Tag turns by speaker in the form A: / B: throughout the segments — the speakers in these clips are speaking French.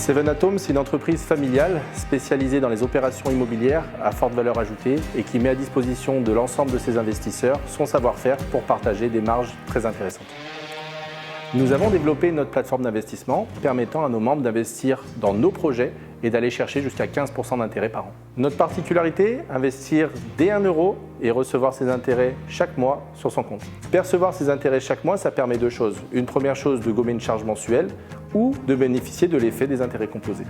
A: Seven Atoms, c'est une entreprise familiale spécialisée dans les opérations immobilières à forte valeur ajoutée et qui met à disposition de l'ensemble de ses investisseurs son savoir-faire pour partager des marges très intéressantes. Nous avons développé notre plateforme d'investissement permettant à nos membres d'investir dans nos projets et d'aller chercher jusqu'à 15% d'intérêt par an. Notre particularité, investir dès 1 euro et recevoir ses intérêts chaque mois sur son compte. Percevoir ses intérêts chaque mois, ça permet deux choses. Une première chose, de gommer une charge mensuelle ou de bénéficier de l'effet des intérêts composés.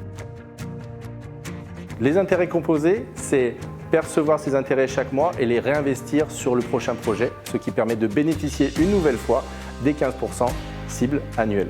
A: Les intérêts composés, c'est percevoir ses intérêts chaque mois et les réinvestir sur le prochain projet, ce qui permet de bénéficier une nouvelle fois des 15% cible annuelle.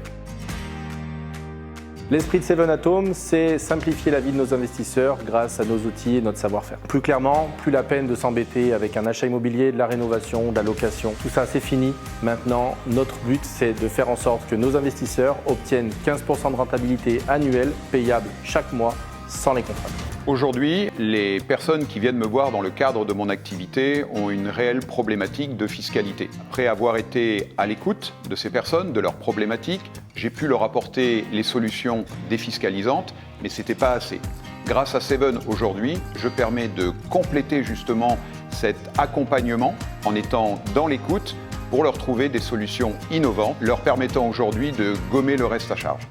A: L'esprit de Seven Atoms, c'est simplifier la vie de nos investisseurs grâce à nos outils et notre savoir-faire. Plus clairement, plus la peine de s'embêter avec un achat immobilier, de la rénovation, de la location. Tout ça, c'est fini. Maintenant, notre but, c'est de faire en sorte que nos investisseurs obtiennent 15% de rentabilité annuelle payable chaque mois sans les contraintes.
B: Aujourd'hui, les personnes qui viennent me voir dans le cadre de mon activité ont une réelle problématique de fiscalité. Après avoir été à l'écoute de ces personnes, de leurs problématiques, j'ai pu leur apporter les solutions défiscalisantes, mais ce n'était pas assez. Grâce à Seven aujourd'hui, je permets de compléter justement cet accompagnement en étant dans l'écoute pour leur trouver des solutions innovantes, leur permettant aujourd'hui de gommer le reste à charge.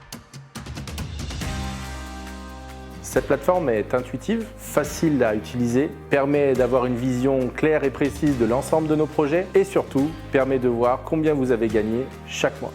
A: Cette plateforme est intuitive, facile à utiliser, permet d'avoir une vision claire et précise de l'ensemble de nos projets et surtout permet de voir combien vous avez gagné chaque mois.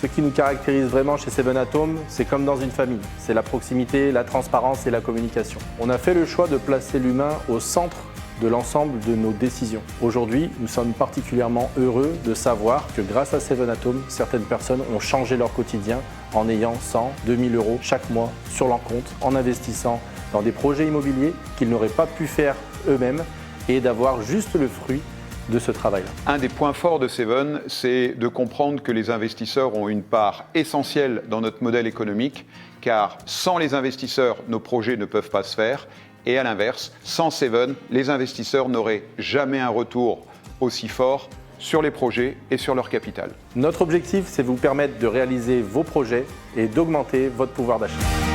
A: Ce qui nous caractérise vraiment chez Seven Atoms, c'est comme dans une famille, c'est la proximité, la transparence et la communication. On a fait le choix de placer l'humain au centre de l'ensemble de nos décisions. Aujourd'hui, nous sommes particulièrement heureux de savoir que grâce à Seven Atoms, certaines personnes ont changé leur quotidien en ayant 100, 2000 euros chaque mois sur leur compte, en investissant dans des projets immobiliers qu'ils n'auraient pas pu faire eux-mêmes et d'avoir juste le fruit de ce travail-là.
B: Un des points forts de Seven, c'est de comprendre que les investisseurs ont une part essentielle dans notre modèle économique, car sans les investisseurs, nos projets ne peuvent pas se faire. Et à l'inverse, sans Seven, les investisseurs n'auraient jamais un retour aussi fort sur les projets et sur leur capital.
A: Notre objectif, c'est de vous permettre de réaliser vos projets et d'augmenter votre pouvoir d'achat.